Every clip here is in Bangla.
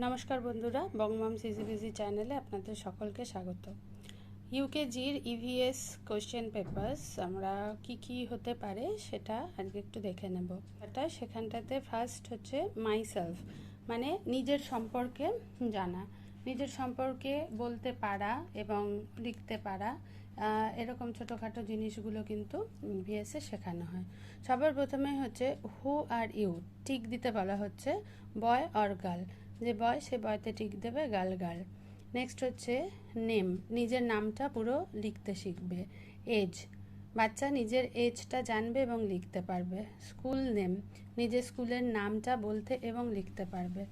নমস্কার বন্ধুরা, বংমাম সিজিবিজি চ্যানেলে আপনাদের সকলকে স্বাগত। ইউকেজির ইভিএস কোশ্চেন পেপারস আমরা কি হতে পারে সেটা আজকে একটু দেখে নেব। সেখানটাতে ফার্স্ট হচ্ছে মাইসেলফ, মানে নিজের সম্পর্কে জানা, নিজের সম্পর্কে বলতে পারা এবং লিখতে পারা, এরকম ছোটোখাটো জিনিসগুলো কিন্তু ইভিএসে শেখানো হয়। সবার প্রথমে হচ্ছে হু আর ইউ, টিক দিতে বলা হচ্ছে বয় অর গার্ল, যে বয় সে বয়তে টিক দেবে, গার্ল গার্ল। নেক্সট হচ্ছে নেম, নিজের নামটা পুরো লিখতে শিখবে। এজ, বাচ্চা নিজের এজটা জানবে এবং লিখতে পারবে। স্কুল নেম, নিজের স্কুলের নামটা বলতে এবং লিখতে পারবে।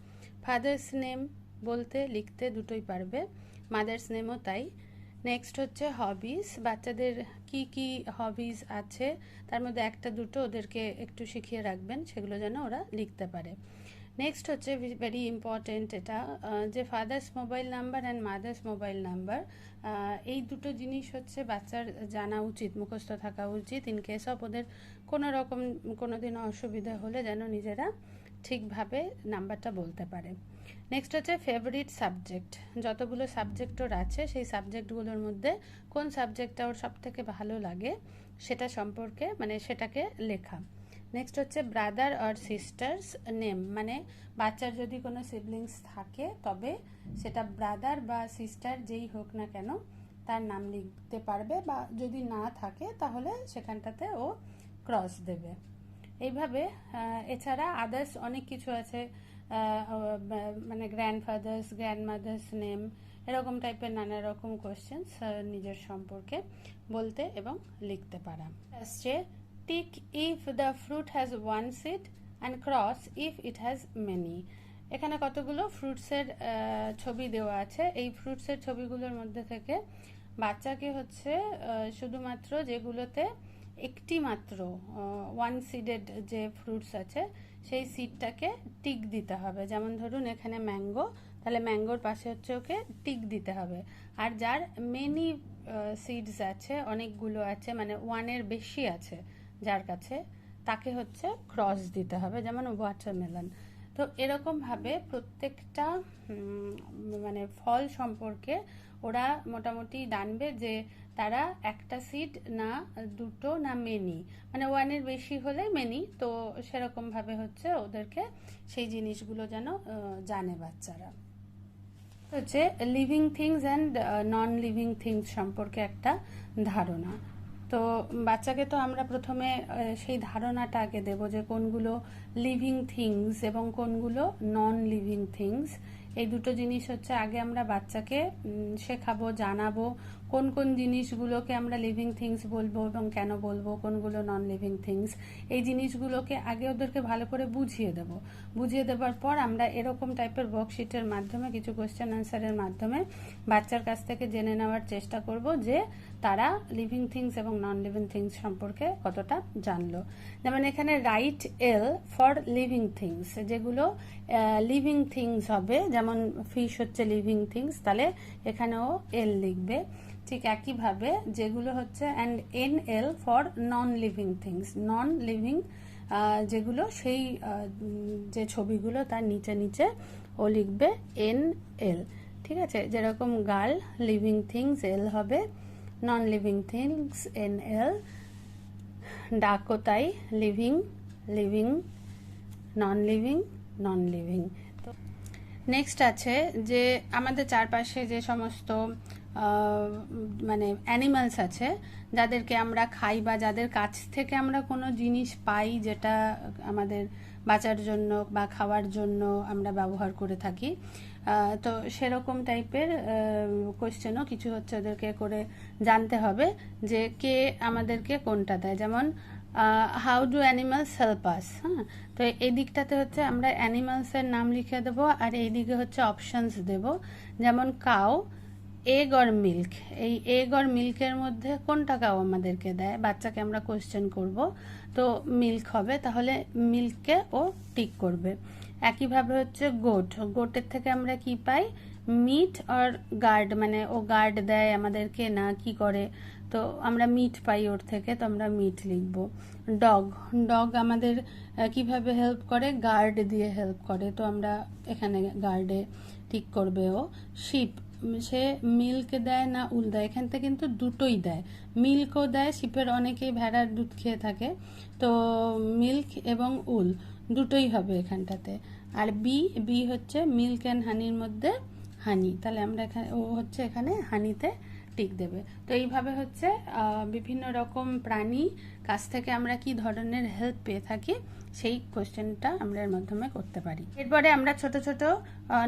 ফাদার্স নেম, বলতে লিখতে দুটোই পারবে। মাদার্স নেমও তাই। নেক্সট হচ্ছে হবিস, বাচ্চাদের কি হবিস আছে তার মধ্যে একটা দুটো ওদেরকে একটু শিখিয়ে রাখবেন, সেগুলো যেন ওরা লিখতে পারে। নেক্সট হচ্ছে ভেরি ইম্পর্টেন্ট, এটা যে father's mobile number and mother's mobile number, এই দুটো জিনিস হচ্ছে বাচ্চার জানা উচিত, মুখস্থ থাকা উচিত। ইন কেস অফ ওদের কোনো রকম কোনো দিন অসুবিধা হলে যেন নিজেরা ঠিকভাবে নাম্বারটা বলতে পারে। নেক্সট হচ্ছে ফেভারিট সাবজেক্ট, যতগুলো সাবজেক্ট ওর আছে সেই সাবজেক্টগুলোর মধ্যে কোন সাবজেক্টটা ওর সব থেকে ভালো লাগে সেটা সম্পর্কে, মানে সেটাকে লেখা। নেক্সট হচ্ছে ব্রাদার আর সিস্টার্স নেম, মানে বাচ্চার যদি কোনো সিবলিংস থাকে তবে সেটা ব্রাদার বা সিস্টার যেই হোক না কেন তার নাম লিখতে পারবে, বা যদি না থাকে তাহলে সেখানটাতে ও ক্রস দেবে। এইভাবে এছাড়া আদার্স অনেক কিছু আছে, মানে গ্র্যান্ডফাদার্স, গ্র্যান্ডমাদার্স নেম, এরকম টাইপের নানা রকম কোয়েশ্চেন্স নিজের সম্পর্কে বলতে এবং লিখতে পারা। আসছে tick if the fruit has one seed and cross if it has many. এখানে কতগুলো ফ্রুটসের ছবি দেওয়া আছে। এই ফ্রুটসের ছবিগুলোর মধ্যে থেকে বাচ্চাকে হচ্ছে শুধুমাত্র যেগুলোতে একটি মাত্র ওয়ান সিডেড যে ফ্রুটস আছে সেই সিডটাকে টিক দিতে হবে। যেমন ধরুন এখানে ম্যাঙ্গো, তাহলে ম্যাঙ্গোর পাশে হচ্ছে ওকে টিক দিতে হবে। আর যার মেনি সিডস আছে, অনেকগুলো আছে, মানে ওয়ানের বেশি আছে যার কাছে, তাকে হচ্ছে ক্রস দিতে হবে, যেমন ওয়াটারমেলন। তো এরকমভাবে প্রত্যেকটা মানে ফল সম্পর্কে ওরা মোটামুটি জানবে যে তারা একটা সিড না দুটো না মেনি, মানে ওয়ানের বেশি হলে মেনি, তো সেরকমভাবে হচ্ছে ওদেরকে সেই জিনিসগুলো যেন জানে বাচ্চারা। হচ্ছে living things and non living things সম্পর্কে একটা ধারণা। তো বাচ্চাকে তো আমরা প্রথমে সেই ধারণাটা আগে দেবো যে কোনগুলো লিভিং থিংস এবং কোনগুলো নন লিভিং থিংস। এই দুটো জিনিস হচ্ছে আগে আমরা বাচ্চাকে শেখাবো, জানাবো কোন কোন জিনিসগুলোকে আমরা লিভিং থিংস বলবো এবং কেন বলবো, কোনগুলো নন লিভিং থিংস। এই জিনিসগুলোকে আগে ওদেরকে ভালো করে বুঝিয়ে দেবো। বুঝিয়ে দেওয়ার পর আমরা এরকম টাইপের ওয়ার্কশিটের মাধ্যমে, কিছু কোয়েশ্চেন আনসারের মাধ্যমে বাচ্চার কাছ থেকে জেনে নেওয়ার চেষ্টা করব যে তারা লিভিং থিংস এবং নন লিভিং থিংস সম্পর্কে কতটা জানলো। যেমন এখানে right L for living things, যেগুলো লিভিং থিংস হবে, যেমন ফিশ হচ্ছে লিভিং থিংস, তাহলে এখানেও এল লিখবে। ঠিক একইভাবে যেগুলো হচ্ছে and N L for non living things, non living যেগুলো সেই যে ছবিগুলো তার নিচে নিচে ও লিখবে এন এল। ঠিক আছে, যেরকম গার্ল লিভিং থিংস এল হবে, non living things N L. ডাকও তাই, living living, non living non living. তো নেক্সট আছে যে আমাদের চারপাশে যে সমস্ত মানে অ্যানিমালস আছে যাদেরকে আমরা খাই বা যাদের কাছ থেকে আমরা কোনো জিনিস পাই যেটা আমাদের বাঁচার জন্য বা খাওয়ার জন্য আমরা ব্যবহার করে থাকি, তো সেরকম টাইপের কোয়েশ্চেনও কিছু হচ্ছে ওদেরকে করে জানতে হবে যে কে আমাদেরকে কোনটা দেয়। যেমন how do animals help us, হ্যাঁ, তো এই দিকটাতে হচ্ছে আমরা অ্যানিমালসের নাম লিখে দেবো আর এই দিকে হচ্ছে অপশানস দেব। যেমন কাউ, এগ অর মিল্ক, এই এগ অর মিল্কের মধ্যে কোনটা কাউ আমাদেরকে দেয়, বাচ্চাকে আমরা কোয়েশ্চেন করব, তো মিল্ক হবে, তাহলে মিল্ককে ও টিক করবে। একইভাবে হচ্ছে গোট, গোটের থেকে আমরা কি পাই? মিট আর গার্ড, মানে ও গার্ড দেয় আমাদেরকে না কি করে, তো আমরা মিট পাই ওর থেকে, তো আমরা মিট লিখব। ডগ, ডগ আমাদের কিভাবে হেল্প করে? গার্ড দিয়ে হেল্প করে, তো আমরা এখানে গার্ডে ঠিক করবে ও। শিপ, সে মিল্ক দেয় না উল দেয়? এখান থেকে কিন্তু দুটোই দেয়, মিল্কও দেয়, শিপের অনেকেই ভেড়ার দুধ খেয়ে থাকে, তো মিল্ক এবং উল দুটোই হবে এখানটাতে। আর বি, বি হচ্ছে মিল্ক অ্যান্ড হানির মধ্যে হানি, তাহলে আমরা এখানে ও হচ্ছে এখানে হানিতে টিক দেবে। তো এইভাবে হচ্ছে বিভিন্ন রকম প্রাণী কাছ থেকে আমরা কি ধরনের হেল্প পেয়ে থাকি সেই কোয়েশ্চেনটা আমরা এর মাধ্যমে করতে পারি। এরপরে আমরা ছোট ছোট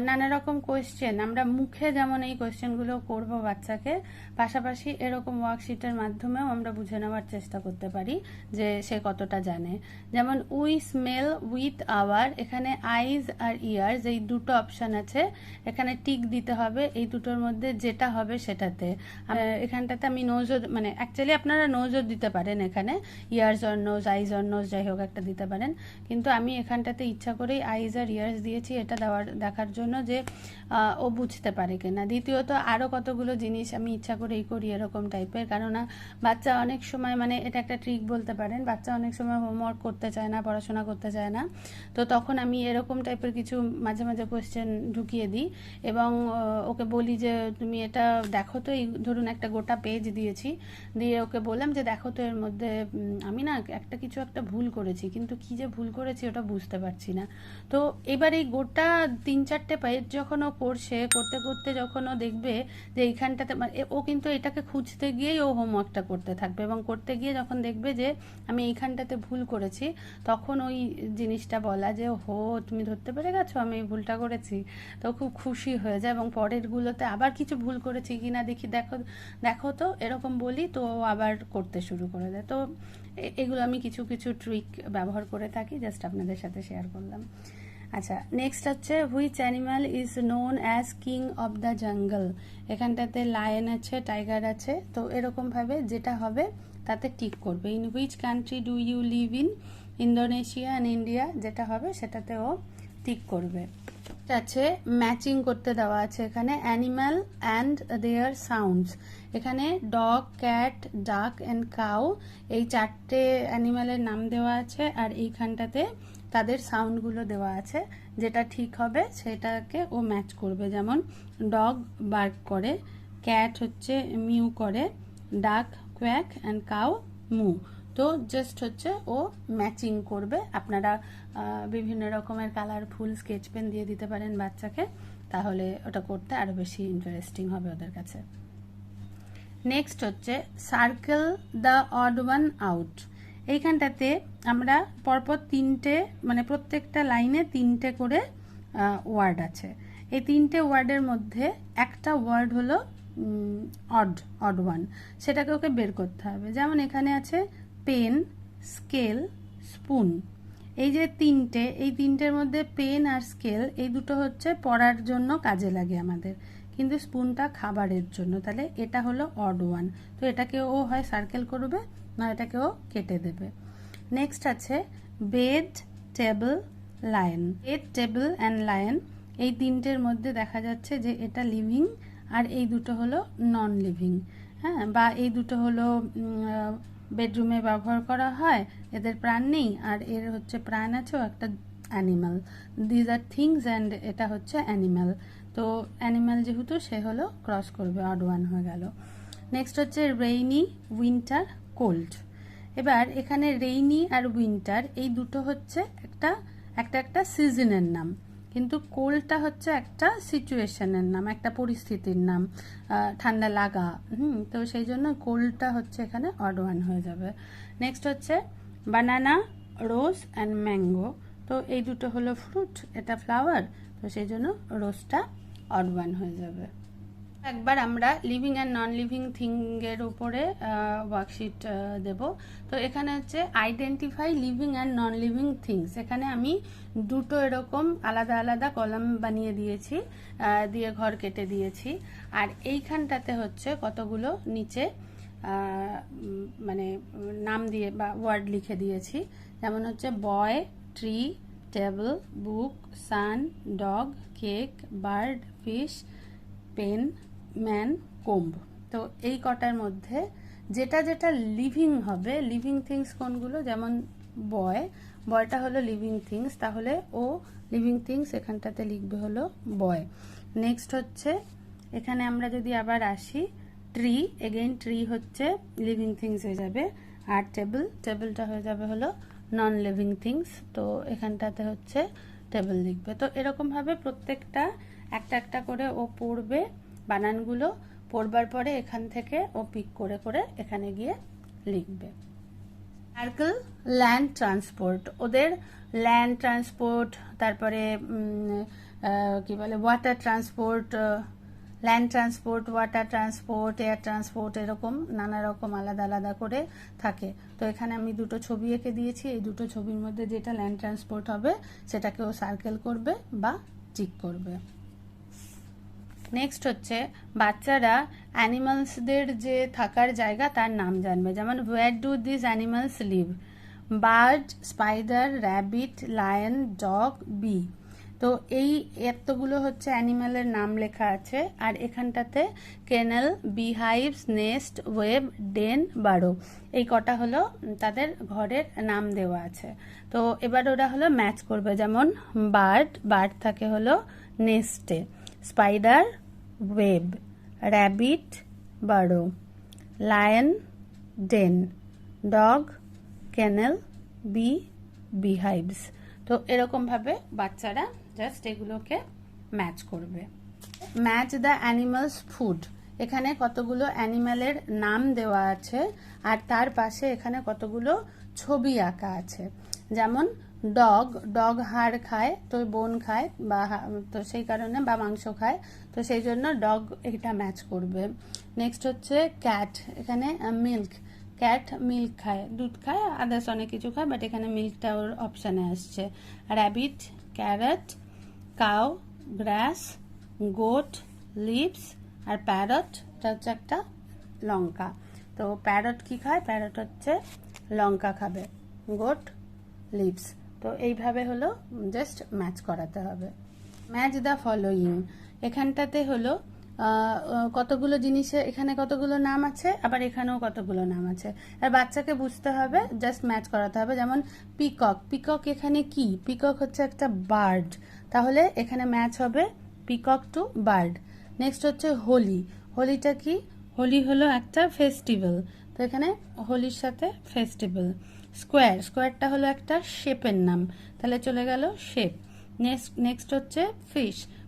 নানা রকম কোয়েশ্চেন আমরা মুখে যেমন এই কোয়েশ্চেনগুলো করব বাচ্চাকে, পাশাপাশি এরকম ওয়ার্কশিটের মাধ্যমেও আমরা বুঝে নেওয়ার চেষ্টা করতে পারি যে সে কতটা জানে। যেমন উই স্মেল উইথ আওয়ার, এখানে আইজ আর ইয়ার্স এই দুটো অপশান আছে, এখানে টিক দিতে হবে এই দুটোর মধ্যে যেটা হবে সেটাতে। এখানটাতে আমি নোজও, মানে অ্যাকচুয়ালি আপনারা নোজও দিতে পারেন, এখানে ears or nose, eyes or nose যাই হোক একটা দিতে পারেন, কিন্তু আমি এখানটাতে ইচ্ছা করেই আইজ আর ইয়ার্স দিয়েছি, এটা দেখার জন্য যে ও বুঝতে পারে কিনা। দ্বিতীয়ত আরও কতগুলো জিনিস আমি ইচ্ছা করেই করি এরকম টাইপের, কেননা বাচ্চা অনেক সময়, মানে এটা একটা ট্রিক বলতে পারেন, বাচ্চা অনেক সময় হোমওয়ার্ক করতে চায় না, পড়াশোনা করতে চায় না, তো তখন আমি এরকম টাইপের কিছু মাঝে মাঝে কোয়েশ্চেন ঢুকিয়ে দিই এবং ওকে বলি যে তুমি এটা দেখো তো, এই ধরুন একটা গোটা পেজ দিয়েছি, দিয়ে ওকে বললাম যে দেখো তো এর মধ্যে আমি না কিছু একটা ভুল করেছি, কিন্তু কি যে ভুল করেছি ওটা বুঝতে পারছি না। তো এবার এই গোটা 3-4টে পেজ যখন ও করতে করতে যখন ও দেখবে যে এইখানটাতে, ও কিন্তু এটাকে খুঁজতে গিয়েই ও হোমওয়ার্কটা করতে থাকবে, এবং করতে গিয়ে যখন দেখবে যে আমি এইখানটাতে ভুল করেছি, তখন ওই জিনিসটা বলা যে হো তুমি ধরতে পেরে গেছো আমি এই ভুলটা করেছি, তো খুব খুশি হয়ে যায়, এবং পরেরগুলোতে আবার কিছু ভুল করেছি কিনা দেখি, দেখো দেখো তো এরকম বলি, তো ও আবার করতে শুরু করে দেয়। তো এগুলো আমি কিছু কিছু ট্রিক ব্যবহার করে থাকি, জাস্ট আপনাদের সাথে শেয়ার করলাম। আচ্ছা, নেক্সট হচ্ছে which animal is known as king of the jungle, এখানটাতে লায়ন আছে, টাইগার আছে, তো এরকমভাবে যেটা হবে তাতে টিক করবে। In which country do you live in, Indonesia and India, যেটা হবে সেটাতে ও টিক করবে। আছে ম্যাচিং করতে দেওয়া আছে এখানে, অ্যানিম্যাল অ্যান্ড দেয়ার সাউন্ডস, এখানে ডগ, ক্যাট, ডাক অ্যান্ড কাউ এই 4টে অ্যানিম্যালের নাম দেওয়া আছে, আর এইখানটাতে তাদের সাউন্ডগুলো দেওয়া আছে, যেটা ঠিক হবে সেটাকে ও ম্যাচ করবে। যেমন ডগ বার্ক করে, ক্যাট হচ্ছে মিউ করে, ডাক কোয়াক অ্যান্ড কাউ মু, তো জাস্ট হচ্ছে ও ম্যাচিং করবে। আপনারা বিভিন্ন রকমের কালারফুল স্কেচ পেন দিয়ে দিতে পারেন বাচ্চাকে, তাহলে ওটা করতে আরও বেশি ইন্টারেস্টিং হবে ওদের কাছে। নেক্সট হচ্ছে circle the odd one out, এইখানটাতে আমরা পরপর 3টে, মানে প্রত্যেকটা লাইনে 3টে করে ওয়ার্ড আছে, এই 3টে ওয়ার্ডের মধ্যে একটা ওয়ার্ড হলো অড ওয়ান, সেটাকে ওকে বের করতে হবে। যেমন এখানে আছে পেন, স্কেল, স্পুন, এই যে 3টে, এই 3টের মধ্যে পেন আর স্কেল এই দুটো হচ্ছে পড়ার জন্য কাজে লাগে আমাদের, কিন্তু স্পুনটা খাবারের জন্য, তাহলে এটা হলো অড ওয়ান, তো এটাকে ও হয় সার্কেল করবে না এটাকে ও কেটে দেবে। নেক্সট আছে bed, table, lion, bed, table and lion, এই 3টের মধ্যে দেখা যাচ্ছে যে এটা লিভিং আর এই দুটো হলো নন লিভিং, হ্যাঁ, বা এই দুটো হলো বেডরুমে ব্যবহার করা হয়, এদের প্রাণ নেই, আর এর হচ্ছে প্রাণ আছে, ও একটা animal, these are things and এটা হচ্ছে অ্যানিমাল, তো অ্যানিমাল যেহেতু সে হলো ক্রস করবে, অড ওয়ান হয়ে গেল। নেক্সট হচ্ছে রেইনি, উইন্টার, কোল্ড, এবার এখানে রেইনি আর উইন্টার এই দুটো হচ্ছে একটা সিজনের নাম, কিন্তু কোল্ডটা হচ্ছে একটা সিচুয়েশনের নাম, একটা পরিস্থিতির নাম, ঠান্ডা লাগা, তো সেই জন্য কোল্ডটা হচ্ছে এখানে অড ওয়ান হয়ে যাবে। নেক্সট হচ্ছে বানানা, রোজ অ্যান্ড ম্যাঙ্গো, তো এই দুটো হলো ফ্রুট, এটা ফ্লাওয়ার, তো সেই জন্য রোজটা অড ওয়ান হয়ে যাবে। একবার আমরা লিভিং অ্যান্ড নন লিভিং থিংয়ের উপরে ওয়ার্কশিট দেব, তো এখানে হচ্ছে identify living and non living things, এখানে আমি দুটো এরকম আলাদা আলাদা কলাম বানিয়ে দিয়েছি, দিয়ে ঘর কেটে দিয়েছি, আর এইখানটাতে হচ্ছে কতগুলো নিচে মানে নাম দিয়ে বা ওয়ার্ড লিখে দিয়েছি, যেমন হচ্ছে boy, tree, table, book, sun, dog, cake, bird, fish, pen, man, comb. তো এই কটার মধ্যে যেটা যেটা লিভিং হবে, লিভিং থিংস কোনগুলো, যেমন বয়টা হলো লিভিং থিংস, তাহলে ও লিভিং থিংস এখানটাতে লিখবে হলো বয়। নেক্সট হচ্ছে এখানে আমরা যদি আবার আসি ট্রি, এগেইন ট্রি হচ্ছে লিভিং থিংস হয়ে যাবে, আর টেবিলটা হয়ে যাবে হলো নন লিভিং থিংস, তো এখানটাতে হচ্ছে টেবিল লিখবে। তো এরকমভাবে প্রত্যেকটা একটা একটা করে ও পড়বে, বানানগুলো পড়বার পরে এখান থেকে ও পিক করে করে এখানে গিয়ে লিখবে। সার্কেল, ল্যান্ড ট্রান্সপোর্ট, ওদের ল্যান্ড ট্রান্সপোর্ট, তারপরে কি বলে water transport, land transport, water transport, air transport, এরকম নানা রকম আলাদা আলাদা করে থাকে। তো এখানে আমি দুটো ছবি এঁকে দিয়েছি, এই দুটো ছবির মধ্যে যেটা ল্যান্ড ট্রান্সপোর্ট হবে সেটাকে ও সার্কেল করবে বা টিক করবে। নেক্সট হচ্ছে বাচ্চারা অ্যানিমালসদের যে থাকার জায়গা তার নাম জানবে, যেমন where do this animals live, bird, spider, rabbit, lion, dog, bee. তো এই এতগুলো হচ্ছে অ্যানিমালের নাম লেখা আছে, আর এখানটাতে কেনেল, বিহাইভস, নেস্ট, ওয়েব, ডেন, বারো, এই কটা হলো তাদের ঘরের নাম দেওয়া আছে। তো এবার ওরা হলো ম্যাচ করবে, যেমন বার্ড থাকে হলো নেস্টে, স্পাইডার ওয়েব, র্যাবিট বারো, লায়ন ডেন, ডগ কেনেল, বিহাইভস। তো এরকমভাবে বাচ্চারা জাস্ট এগুলোকে ম্যাচ করবে। ম্যাচ দ্য অ্যানিমালস ফুড, এখানে কতগুলো অ্যানিমালের নাম দেওয়া আছে আর তার পাশে এখানে কতগুলো ছবি আঁকা আছে। যেমন ডগ হাড় খায়, তো বোন খায় বা তো সেই কারণে, বা মাংস খায়, তো সেই জন্য ডগ এটা ম্যাচ করবে। নেক্সট হচ্ছে ক্যাট, এখানে মিল্ক, ক্যাট মিল্ক খায়, দুধ খায়, আদার্স অনেক কিছু খায়, বাট এখানে মিল্কটা ওর অপশানে আসছে। র্যাবিট ক্যারট, কাউ গ্রাস, গোট লিভস, আর প্যারট এটা হচ্ছে একটা লঙ্কা। তো প্যারট কি খায়, প্যারট হচ্ছে লঙ্কা খাবে, গোট লিভস। তো এইভাবে হলো জাস্ট ম্যাচ করাতে হবে। ম্যাচ দ্য ফলোয়িং, এখানটাতে হলো কতগুলো জিনিসে, এখানে কতগুলো নাম আছে, আবার এখানেও কতগুলো নাম আছে, আর বাচ্চাকে বুঝতে হবে, জাস্ট ম্যাচ করাতে হবে। যেমন পিকক এখানে কি, পিকক হচ্ছে একটা বার্ড, তাহলে এখানে ম্যাচ হবে পিকক টু বার্ড। নেক্সট হচ্ছে হোলিটা কি, হোলি হলো একটা ফেস্টিভ্যাল, তো এখানে হোলির সাথে ফেস্টিভ্যাল। স্কোয়ারটা হলো একটা শেপের নাম, তাহলে চলে গেল শেপ। নেক্সট হচ্ছে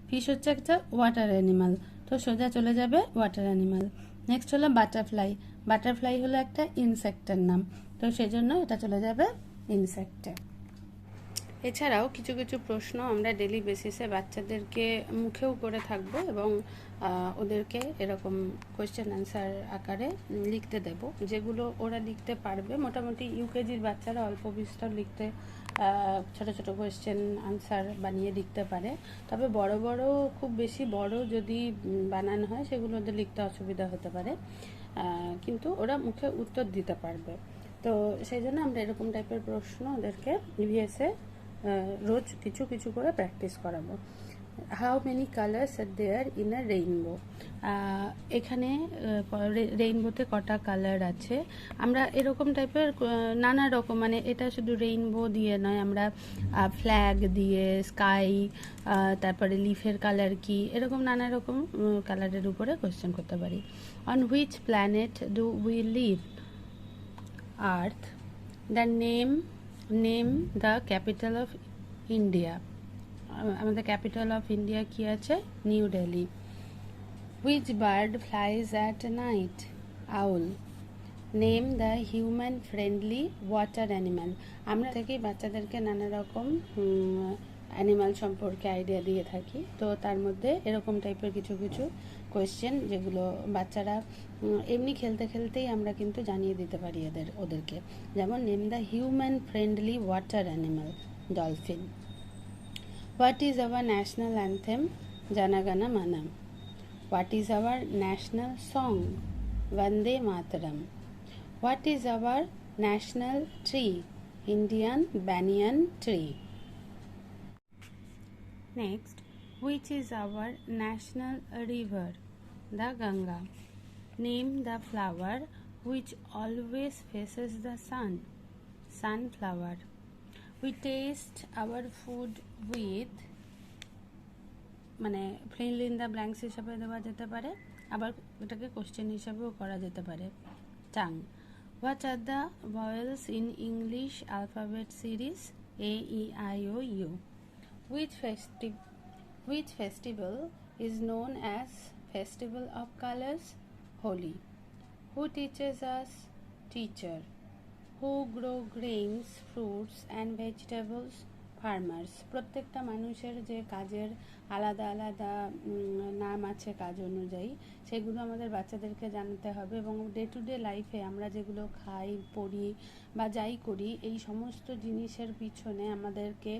ফিশ হচ্ছে একটা ওয়াটার অ্যানিমাল, তো সোজা চলে যাবে ওয়াটার অ্যানিমাল। নেক্সট হলো বাটারফ্লাই হলো একটা ইনসেক্টের নাম, তো সেই জন্য এটা চলে যাবে ইনসেক্টে। এছাড়াও কিছু কিছু প্রশ্ন আমরা ডেলি বেসিসে বাচ্চাদেরকে মুখেও করে থাকবো, এবং ওদেরকে এরকম কোয়েশ্চেন অ্যান্সার আকারে লিখতে দেব, যেগুলো ওরা লিখতে পারবে। মোটামুটি ইউকেজির বাচ্চারা অল্প বিস্তর লিখতে, ছোট ছোট কোয়েশ্চেন আনসার বানিয়ে লিখতে পারে, তবে বড় খুব বেশি বড় যদি বানান হয় সেগুলো ওদের লিখতে অসুবিধা হতে পারে, কিন্তু ওরা মুখে উত্তর দিতে পারবে। তো সেই জন্য আমরা এরকম টাইপের প্রশ্ন ওদেরকে ইভিএসে রোজ কিছু কিছু করে প্র্যাকটিস করাবো। How many colours are there in a rainbow, এখানে রেইনবোতে কটা কালার আছে, আমরা এরকম টাইপের নানা রকম, মানে এটা শুধু রেইনবো দিয়ে নয়, আমরা ফ্ল্যাগ দিয়ে, স্কাই, তারপরে লিফের কালার কি, এরকম নানা রকম কালারের উপরে কোয়েশ্চেন করতে পারি। On which planet do we live, Earth. The name the capital of India, আমাদের ক্যাপিটাল অফ ইন্ডিয়া কি আছে, New Delhi. Which bird flies at night, owl. Name the human friendly water animal, আমরা থেকেই বাচ্চাদেরকে নানা রকম অ্যানিম্যাল সম্পর্কে আইডিয়া দিয়ে থাকি, তো তার মধ্যে এরকম টাইপের কিছু কিছু কোয়েশ্চেন যেগুলো বাচ্চারা এমনি খেলতে খেলতেই আমরা কিন্তু জানিয়ে দিতে পারি ওদেরকে। যেমন name the human friendly water animal, dolphin. What is our national anthem, জানাগানা মানা। What is our national song, Vande Mataram. What is our national tree, Indian banyan tree. Next, which is our national river? The Ganga. Name the flower which always faces the sun. Sunflower. We taste our food with, মানে fill in the blanks হিসাবে দেওয়া যেতে পারে, আবার এটাকে কোশ্চেন হিসাবেও করা যেতে পারে। Tongue. What are the vowels in English alphabet series? A, E, I, O, U. Which festival is known as Festival of Colors? Holi. Who teaches us? Teacher. Who grow grains, fruits and vegetables? Farmers. প্রত্যেকটা মানুষের যে কাজের আলাদা আলাদা নাম আছে কাজ অনুযায়ী, সেগুলো আমাদের বাচ্চাদেরকে জানতে হবে। এবং ডে টু ডে লাইফে আমরা যেগুলো খাই, পড়ি বা যাই করি, এই সমস্ত জিনিসের পিছনে আমাদেরকে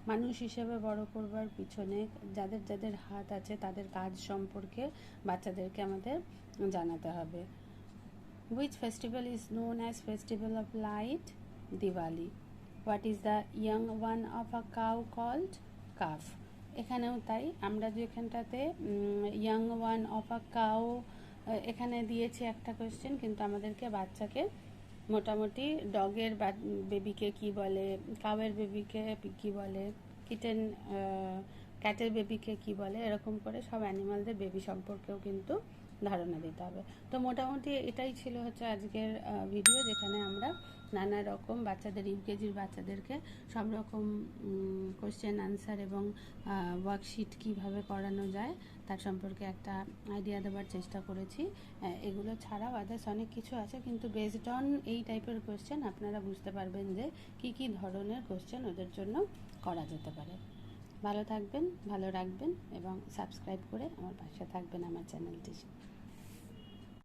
মানুষ হিসেবে বড় করবার পিছনে যাদের যাদের হাত আছে তাদের কাজ সম্পর্কে বাচ্চাদেরকে আমাদের জানাতে হবে। Which festival is known as Festival of Light? Diwali. What is the young one of a cow called? Calf. এখানেও তাই, আমরা যেখানটাতে young one of a cow এখানে দিয়েছি একটা কোয়েশ্চেন, কিন্তু আমাদেরকে বাচ্চাকে মোটামুটি ডগের বেবিকে কি বলে, কাউয়ের বেবিকে কি বলে, কিটেন ক্যাটের বেবিকে কি বলে, এরকম করে সব অ্যানিমালদের বেবি সম্পর্কেও কিন্তু ধারণা দিতে হবে। তো মোটামুটি এটাই ছিল হচ্ছে আজকের ভিডিও, যেখানে আমরা নানা রকম বাচ্চাদের ইউকেজির বাচ্চাদেরকে সব রকম কোশ্চেন আনসার এবং ওয়ার্কশিট কিভাবে করানো যায় তার সম্পর্কে একটা আইডিয়া দেওয়ার চেষ্টা করেছি। এগুলো ছাড়াও আদার্স অনেক কিছু আছে, কিন্তু বেসড অন এই টাইপের কোশ্চেন আপনারা বুঝতে পারবেন যে কি কি ধরনের কোশ্চেন ওদের জন্য করা যেতে পারে। ভালো থাকবেন, ভালো রাখবেন এবং সাবস্ক্রাইব করে আমার পাশে থাকবেন আমার চ্যানেলটি।